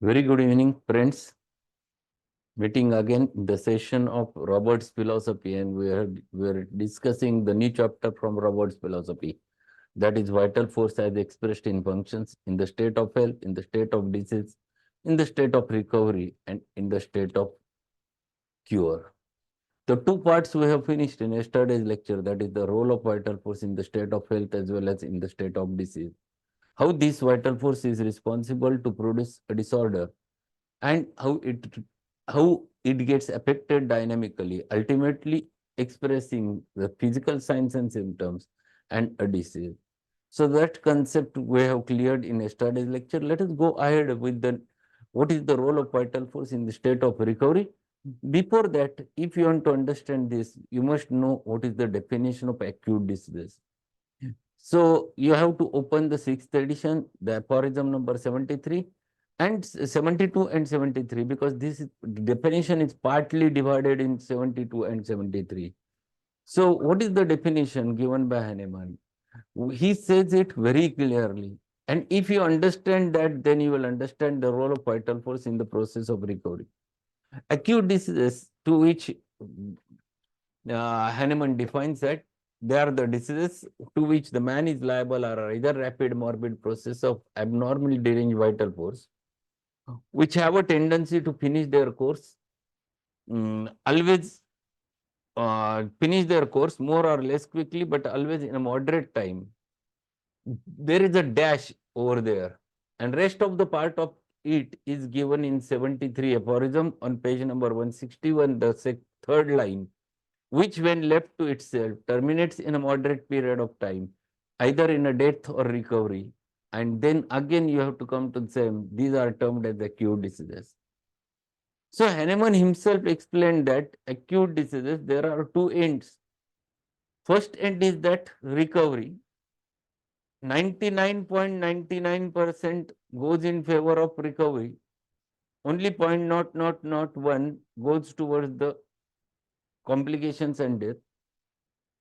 Very good evening, friends. Meeting again in the session of Robert's philosophy, and we're discussing the new chapter from Robert's philosophy. That is vital force as expressed in functions in the state of health, in the state of disease, in the state of recovery, and in the state of cure. The two parts we have finished in yesterday's lecture, that is the role of vital force in the state of health as well as in the state of disease. How this vital force is responsible to produce a disorder and how it gets affected dynamically, ultimately expressing the physical signs and symptoms and a disease. So that concept we have cleared in yesterday's lecture. Let us go ahead with the what is the role of vital force in the state of recovery. Before that, if you want to understand this, you must know what is the definition of acute disease. So you have to open the sixth edition, the aphorism number 73 and 72 and 73, because this definition is partly divided in 72 and 73. So what is the definition given by Hahnemann? He says it very clearly. And if you understand that, then you will understand the role of vital force in the process of recovery. Acute diseases, to which Hahnemann defines that they are the diseases to which the man is liable are either rapid morbid process of abnormally deranged vital force, which have a tendency to finish their course, always finish their course more or less quickly, but always in a moderate time. There is a dash over there, and rest of the part of it is given in 73 aphorism on page number 161, the third line, which when left to itself terminates in a moderate period of time, either in a death or recovery. And then again you have to come to the same, these are termed as acute diseases. So Hahnemann himself explained that acute diseases, there are two ends. First end is that recovery. 99.99% goes in favor of recovery. Only 0.0001 goes towards the complications and death.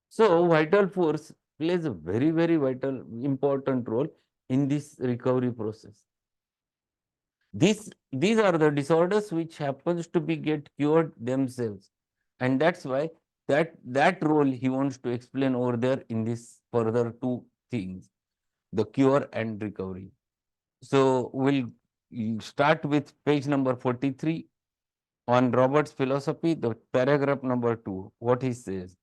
So vital force plays a very, very vital, important role in this recovery process. These are the disorders which happens to be get cured themselves. And that's why that role he wants to explain over there in this further two things, the cure and recovery. So we'll start with page number 43 on Robert's philosophy, the paragraph number 2, what he says.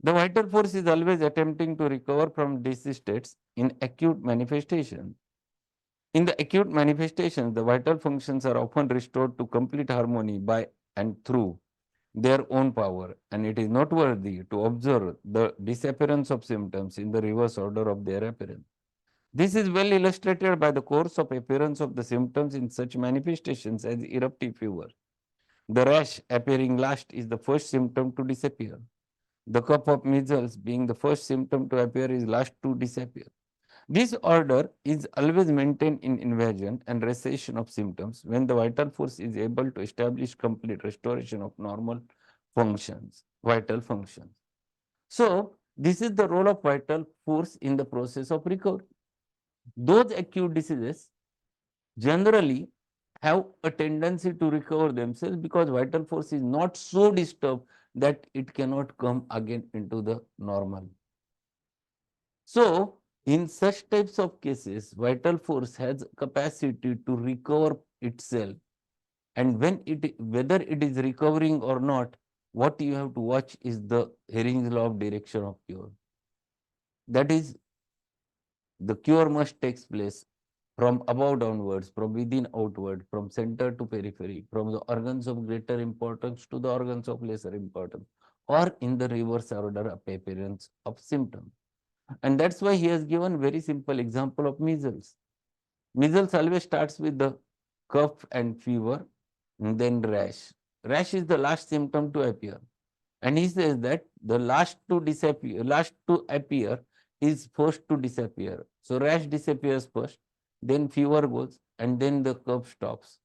The vital force is always attempting to recover from disease states in acute manifestation. In the acute manifestations, the vital functions are often restored to complete harmony by and through their own power, and it is noteworthy to observe the disappearance of symptoms in the reverse order of their appearance. This is well illustrated by the course of appearance of the symptoms in such manifestations as eruptive fever. The rash appearing last is the first symptom to disappear. The cough of measles being the first symptom to appear is last to disappear. This order is always maintained in invasion and recession of symptoms when the vital force is able to establish complete restoration of normal functions, vital functions. So, this is the role of vital force in the process of recovery. Those acute diseases generally have a tendency to recover themselves because vital force is not so disturbed that it cannot come again into the normal. So, in such types of cases, vital force has capacity to recover itself. And whether it is recovering or not, what you have to watch is the Hering's law of direction of cure. That is, the cure must take place from above downwards, from within outward, from center to periphery, from the organs of greater importance to the organs of lesser importance, or in the reverse order of appearance of symptoms. And that's why he has given very simple example of measles. Measles always starts with the cough and fever, and then rash. Rash is the last symptom to appear. And he says that the last to appear is first to disappear. So rash disappears first, then fever goes, and then the cough stops.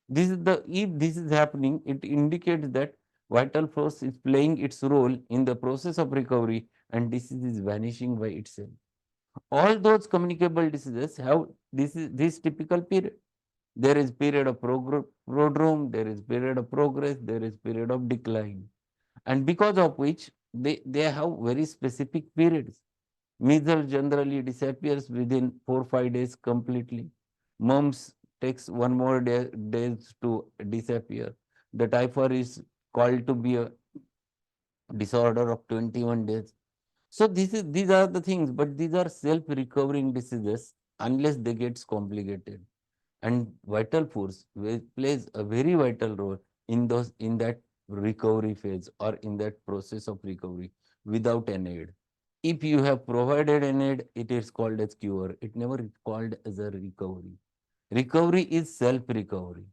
If this is happening, it indicates that vital force is playing its role in the process of recovery and disease is vanishing by itself. All those communicable diseases have this typical period. There is period of prodrome, there is period of progress, there is period of decline. And because of which they have very specific periods. Measles generally disappears within 4 5 days completely. Mumps takes one more days to disappear. The typhoid is called to be a disorder of 21 days. So these are the things, but these are self-recovering diseases unless they get complicated. And vital force plays a very vital role in that recovery phase or in that process of recovery without an aid. If you have provided an aid, it is called as cure. It never is called as a recovery. Recovery is self-recovery.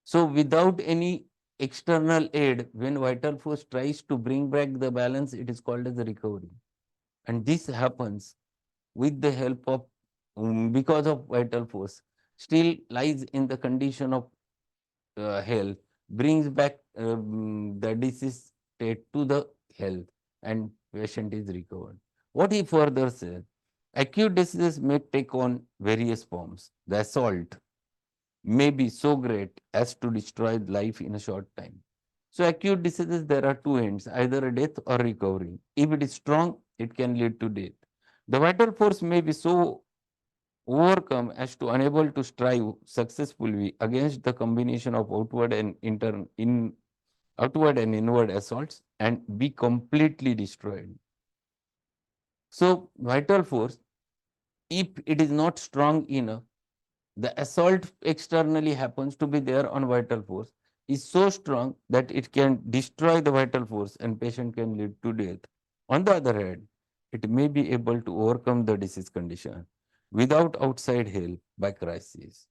So without any external aid, when vital force tries to bring back the balance, it is called as a recovery. And this happens with the help of, because of vital force, still lies in the condition of health, brings back the disease state to the health, and patient is recovered. What he further says, acute diseases may take on various forms. The assault may be so great as to destroy life in a short time. So acute diseases, there are two ends, either a death or recovery. If it is strong, it can lead to death. The vital force may be so overcome as to unable to strive successfully against the combination of outward and inward assaults and be completely destroyed. So vital force, if it is not strong enough, the assault externally happens to be there on vital force is so strong that it can destroy the vital force and patient can lead to death. On the other hand, it may be able to overcome the disease condition without outside help by crisis.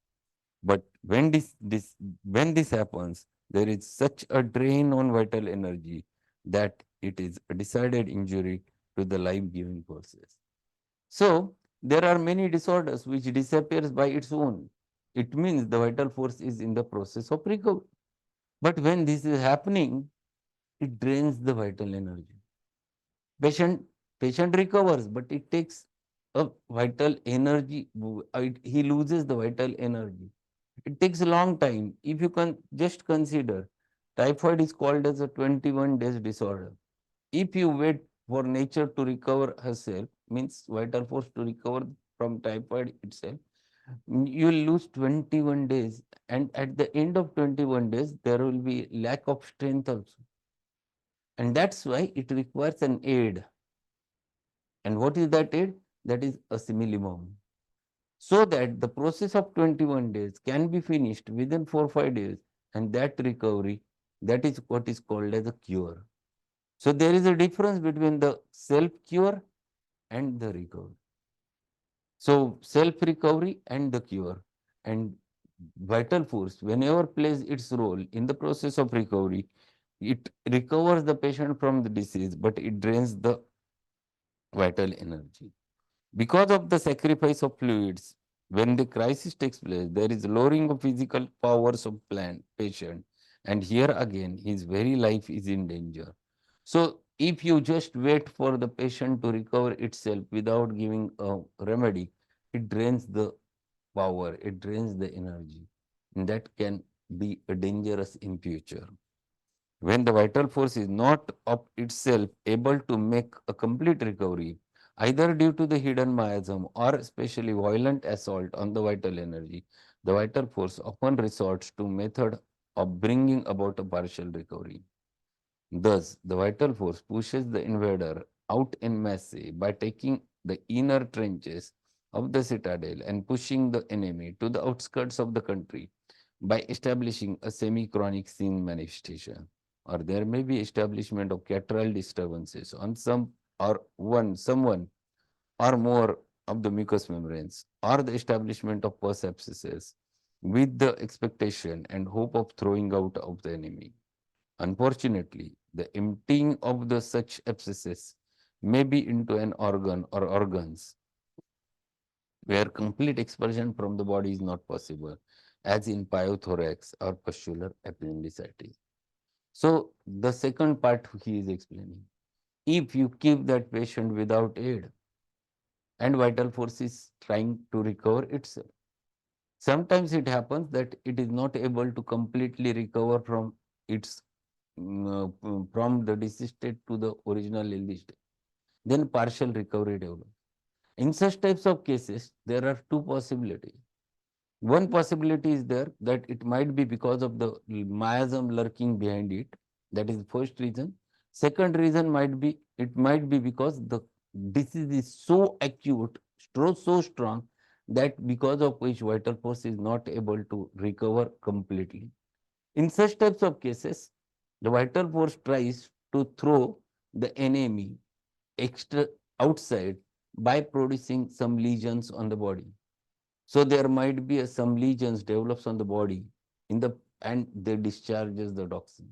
But when this happens, there is such a drain on vital energy that it is a decided injury to the life-giving forces. So there are many disorders which disappears by its own. It means the vital force is in the process of recovery. But when this is happening, it drains the vital energy. Patient patient recovers, but it takes a vital energy. He loses the vital energy. It takes a long time. If you can just consider, typhoid is called as a 21 days disorder. If you wait for nature to recover herself, means vital force to recover from typhoid itself, you will lose 21 days. And at the end of 21 days, there will be lack of strength also. And that's why it requires an aid. And what is that aid? That is a similimum. So that the process of 21 days can be finished within 4 5 days, and that recovery, that is what is called as a cure. So there is a difference between the self cure and the recovery. So self recovery and the cure, and vital force whenever plays its role in the process of recovery, it recovers the patient from the disease, but it drains the vital energy. Because of the sacrifice of fluids, when the crisis takes place, there is lowering of physical powers of patient, and here again his very life is in danger. So if you just wait for the patient to recover itself without giving a remedy, it drains the power, it drains the energy, and that can be dangerous in future. When the vital force is not of itself able to make a complete recovery, either due to the hidden miasm or especially violent assault on the vital energy, the vital force often resorts to method of bringing about a partial recovery. Thus, the vital force pushes the invader out in masse by taking the inner trenches of the citadel and pushing the enemy to the outskirts of the country by establishing a semi-chronic scene manifestation. Or there may be establishment of catarrhal disturbances on someone or more of the mucous membranes, or the establishment of pus abscesses with the expectation and hope of throwing out of the enemy. Unfortunately, the emptying of the such abscesses may be into an organ or organs where complete expulsion from the body is not possible, as in pyothorax or pustular appendicitis. So the second part he is explaining. If you keep that patient without aid and vital force is trying to recover itself, Sometimes it happens that it is not able to completely recover from its from the disease state to the original healthy state. Then partial recovery develops. In such types of cases, there are two possibilities. One possibility is there that it might be because of the miasm lurking behind it. That is the first reason. Second reason might be it might be because the disease is so acute, so strong that because of which vital force is not able to recover completely. In such types of cases, the vital force tries to throw the enemy extra outside by producing some lesions on the body. So there might be some lesions develops on the body in the and they discharges the toxin.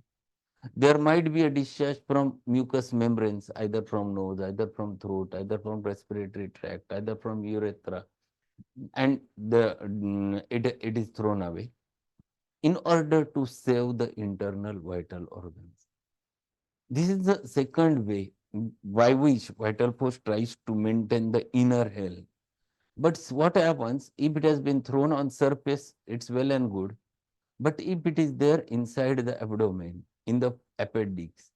There might be a discharge from mucous membranes, either from nose, either from throat, either from respiratory tract, either from urethra, and it is thrown away in order to save the internal vital organs. This is the second way by which vital force tries to maintain the inner health. But what happens if it has been thrown on surface, it's well and good. But if it is there inside the abdomen, in the appendix,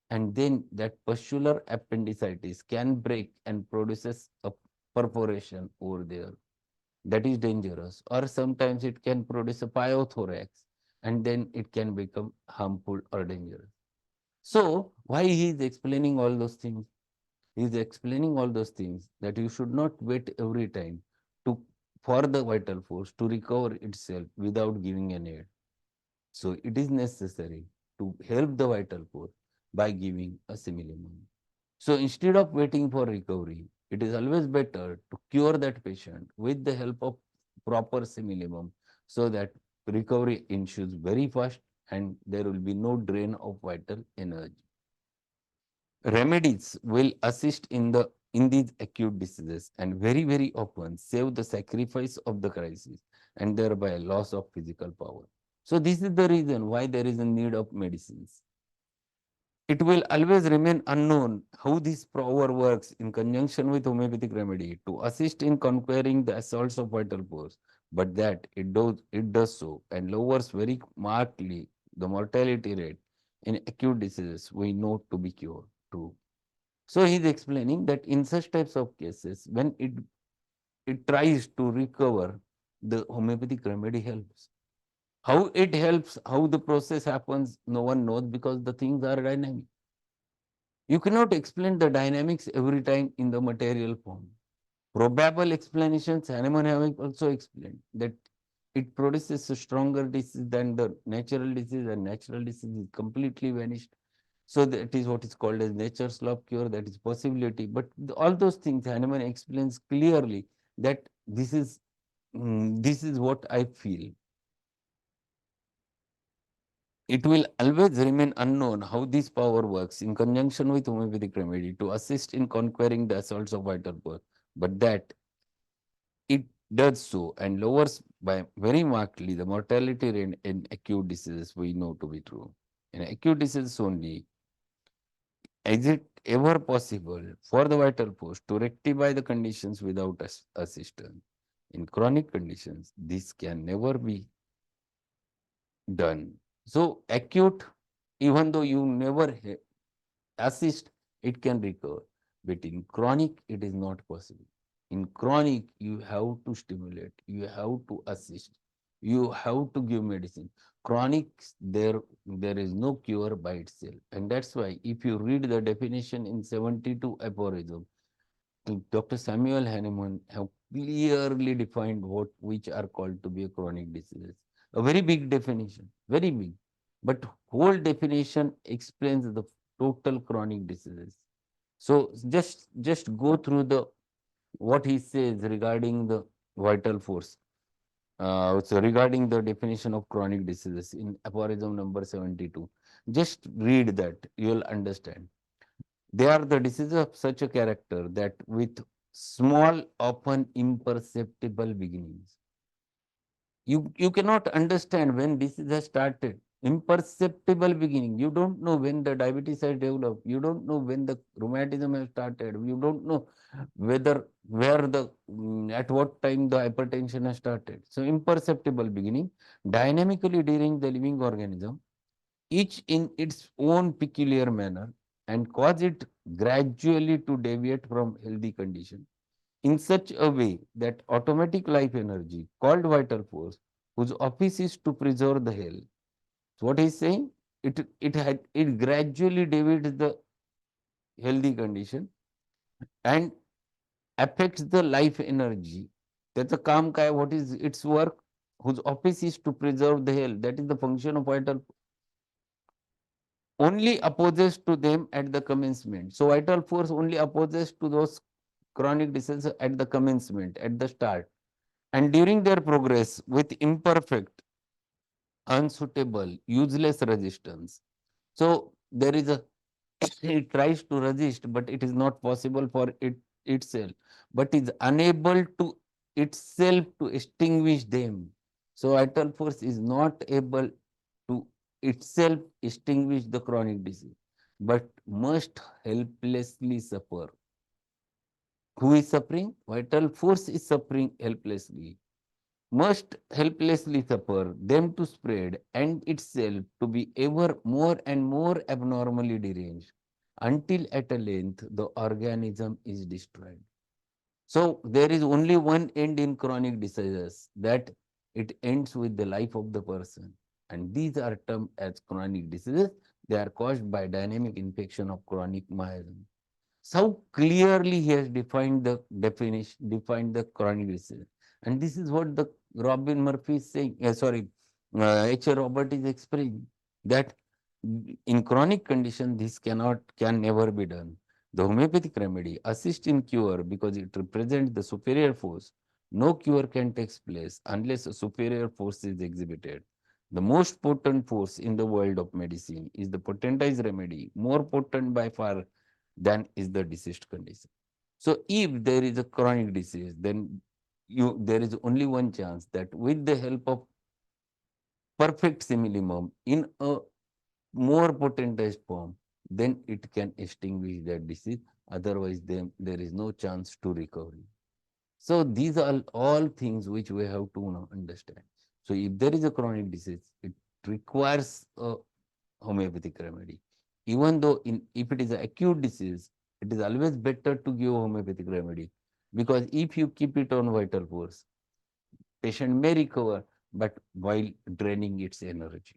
and then that pustular appendicitis can break and produces a perforation over there. That is dangerous. Or sometimes it can produce a pyothorax and then it can become harmful or dangerous. So, why he is explaining all those things? He is explaining all those things that you should not wait every time to for the vital force to recover itself without giving an aid. So it is necessary to help the vital force by giving a simillimum. So instead of waiting for recovery, it is always better to cure that patient with the help of proper simillimum so that recovery ensues very fast and there will be no drain of vital energy. Remedies will assist in these acute diseases and very often save the sacrifice of the crisis and thereby loss of physical power. So this is the reason why there is a need of medicines. It will always remain unknown how this power works in conjunction with homeopathic remedy to assist in conquering the assaults of vital force, but that it does so and lowers very markedly the mortality rate in acute diseases we know to be cured. True. So he is explaining that in such types of cases, when it tries to recover, the homeopathic remedy helps. How it helps, how the process happens, no one knows because the things are dynamic. You cannot explain the dynamics every time in the material form. Probable explanations, Hahnemann have also explained that it produces a stronger disease than the natural disease, and natural disease is completely vanished. So that is what is called as nature's law of cure, that is possibility. But all those things Hahnemann explains clearly that this is what I feel. It will always remain unknown how this power works in conjunction with homeopathic remedy to assist in conquering the assaults of vital force, but that it does so and lowers by very markedly the mortality rate in acute diseases we know to be true. In acute diseases only, is it ever possible for the vital force to rectify the conditions without assistance? In chronic conditions, this can never be done. So acute, even though you never assist, it can recover. But in chronic, it is not possible. In chronic, you have to stimulate, you have to assist, you have to give medicine. Chronic, there is no cure by itself. And that's why if you read the definition in 72 aphorism, Dr. Samuel Hahnemann have clearly defined which are called to be a chronic diseases. A very big definition, very big. But whole definition explains the total chronic diseases. So just go through the what he says regarding the vital force. So regarding the definition of chronic diseases in aphorism number 72. Just read that, you'll understand. They are the diseases of such a character that with small, often imperceptible beginnings. You cannot understand when disease has started. Imperceptible beginning. You don't know when the diabetes has developed. You don't know when the rheumatism has started. You don't know whether, where the, at what time the hypertension has started. So imperceptible beginning, dynamically during the living organism, each in its own peculiar manner, and cause it gradually to deviate from healthy condition in such a way that automatic life energy, called vital force, whose office is to preserve the health. So what he's saying, it gradually deviates the healthy condition and affects the life energy. That's a calm kai. What is its work? Whose office is to preserve the health. That is the function of vital, only opposes to them at the commencement. So vital force only opposes to those chronic diseases at the commencement, at the start. And during their progress with imperfect, unsuitable, useless resistance. So there is a, it tries to resist, but it is not possible for it itself, but is unable to itself to extinguish them. So vital force is not able to itself extinguish the chronic disease, but must helplessly suffer. Who is suffering? Vital force is suffering helplessly, must helplessly suffer them to spread and itself to be ever more and more abnormally deranged until at a length the organism is destroyed. So there is only one end in chronic diseases, that it ends with the life of the person. And these are termed as chronic diseases. They are caused by dynamic infection of chronic miasm. So clearly he has defined the definition, defined the chronic disease. And this is what the Robin Murphy is saying, H. Robert is explaining, that in chronic condition, this can never be done. The homeopathic remedy assists in cure because it represents the superior force. No cure can take place unless a superior force is exhibited. The most potent force in the world of medicine is the potentized remedy, more potent by far than is the deceased condition. So if there is a chronic disease, then there is only one chance, that with the help of perfect simillimum in a more potentized form, then it can extinguish that disease. Otherwise, then there is no chance to recovery. So these are all things which we have to now understand. So if there is a chronic disease, it requires a homeopathic remedy. Even though if it is an acute disease, it is always better to give homeopathic remedy, because if you keep it on vital force, patient may recover, but while draining its energy.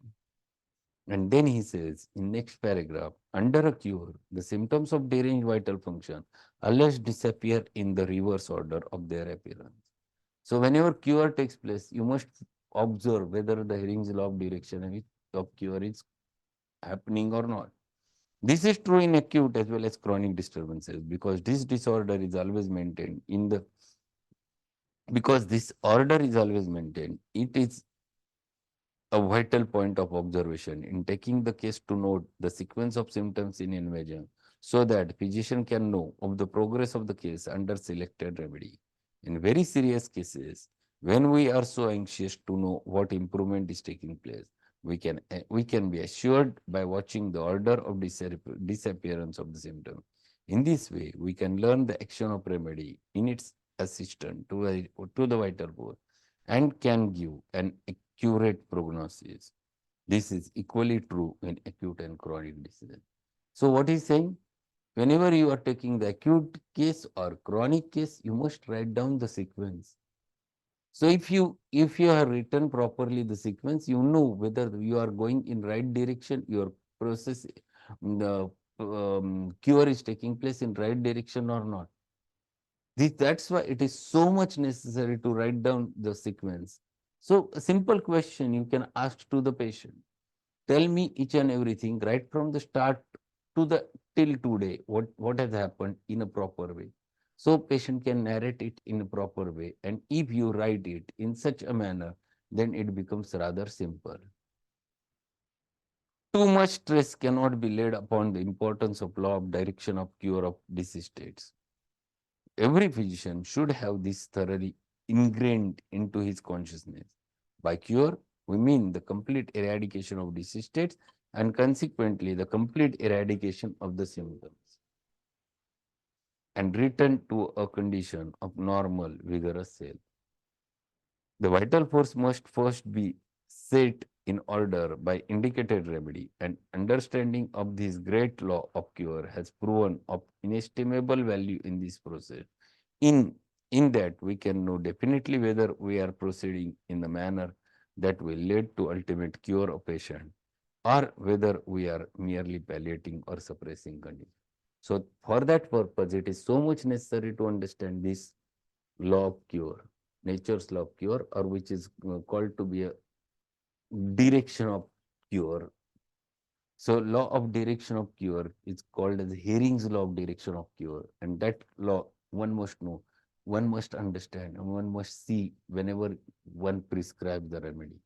And then he says in next paragraph, under a cure, the symptoms of deranged vital function always disappear in the reverse order of their appearance. So whenever cure takes place, you must observe whether the Hering's law of direction of cure is happening or not. This is true in acute as well as chronic disturbances, because this disorder is always maintained in the, because this order is always maintained. It is a vital point of observation in taking the case to note the sequence of symptoms in invasion, so that physician can know of the progress of the case under selected remedy. In very serious cases, when we are so anxious to know what improvement is taking place, we can be assured by watching the order of disappearance of the symptom. In this way, we can learn the action of remedy in its assistant to the vital force, and can give an accurate prognosis. This is equally true in acute and chronic disease. So what is saying? Whenever you are taking the acute case or chronic case, you must write down the sequence. So if you have written properly the sequence, you know whether you are going in right direction, your process, the cure is taking place in right direction or not. That's why it is so much necessary to write down the sequence. So a simple question you can ask to the patient. Tell me each and everything right from the start to the till today, what has happened in a proper way. So patient can narrate it in a proper way. And if you write it in such a manner, then it becomes rather simple. Too much stress cannot be laid upon the importance of law of direction of cure of disease states. Every physician should have this thoroughly ingrained into his consciousness. By cure, We mean the complete eradication of disease states and consequently the complete eradication of the symptoms and return to a condition of normal, vigorous health. The vital force must first be set in order by indicated remedy, and understanding of this great law of cure has proven of inestimable value in this process. In, in that, we can know definitely whether we are proceeding in the manner that will lead to ultimate cure of patient or whether we are merely palliating or suppressing condition. So, for that purpose, it is so much necessary to understand this law of cure, nature's law of cure, or which is called to be a direction of cure. So law of direction of cure is called as Hering's law of direction of cure, and that law one must know, one must understand, and one must see whenever one prescribes the remedy.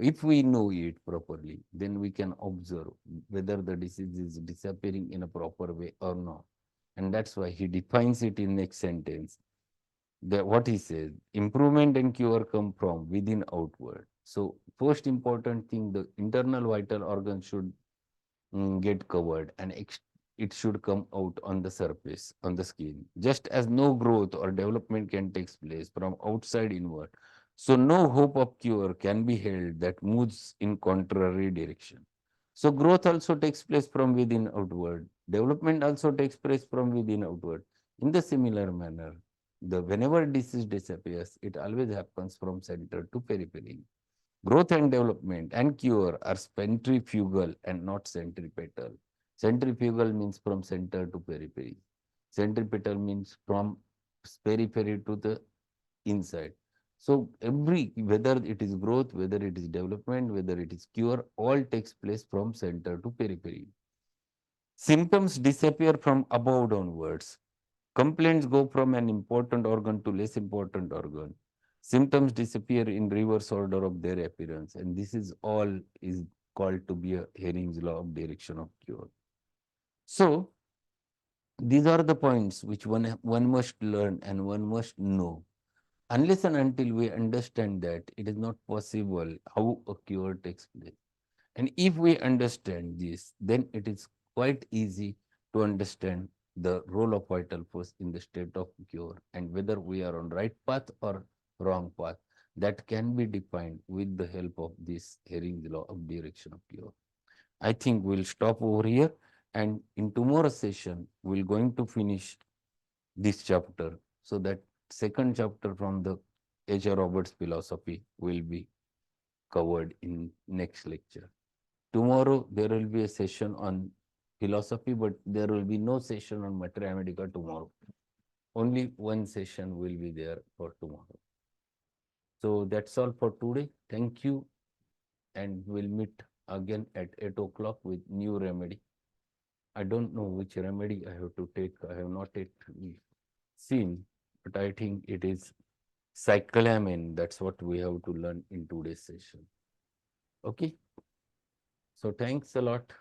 If we know it properly, then we can observe whether the disease is disappearing in a proper way or not. And that's why he defines it in next sentence. What he says, improvement and cure come from within outward. So first important thing, the internal vital organ should get covered and it should come out on the surface, on the skin. Just as no growth or development can take place from outside inward, so no hope of cure can be held that moves in contrary direction. So growth also takes place from within outward. Development also takes place from within outward. In the similar manner, the whenever disease disappears, it always happens from center to periphery. Growth and development and cure are centrifugal and not centripetal. Centrifugal means from center to periphery. Centripetal means from periphery to the inside. So whether it is growth, whether it is development, whether it is cure, all takes place from center to periphery. Symptoms disappear from above downwards. Complaints go from an important organ to less important organ. Symptoms disappear in reverse order of their appearance, and this is all is called to be a Hering's law of direction of cure. So these are the points which one must learn and one must know. Unless and until we understand that, it is not possible how a cure takes place. And if we understand this, then it is quite easy to understand the role of vital force in the state of cure and whether we are on right path or wrong path. That can be defined with the help of this Hering's law of direction of cure. I think we'll stop over here, and in tomorrow's session, we're going to finish this chapter so that second chapter from the H.R. Roberts philosophy will be covered in next lecture. Tomorrow there will be a session on philosophy, but there will be no session on materia medica tomorrow. Only one session will be there for tomorrow. So that's all for today. Thank you, and we'll meet again at 8 o'clock with new remedy. I don't know which remedy I have to take. I have not yet seen, but I think it is cyclamen. That's what we have to learn in today's session. Okay. So thanks a lot.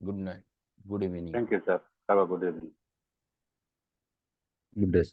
Good night. Good evening. Thank you, sir. Have a good evening. Good day.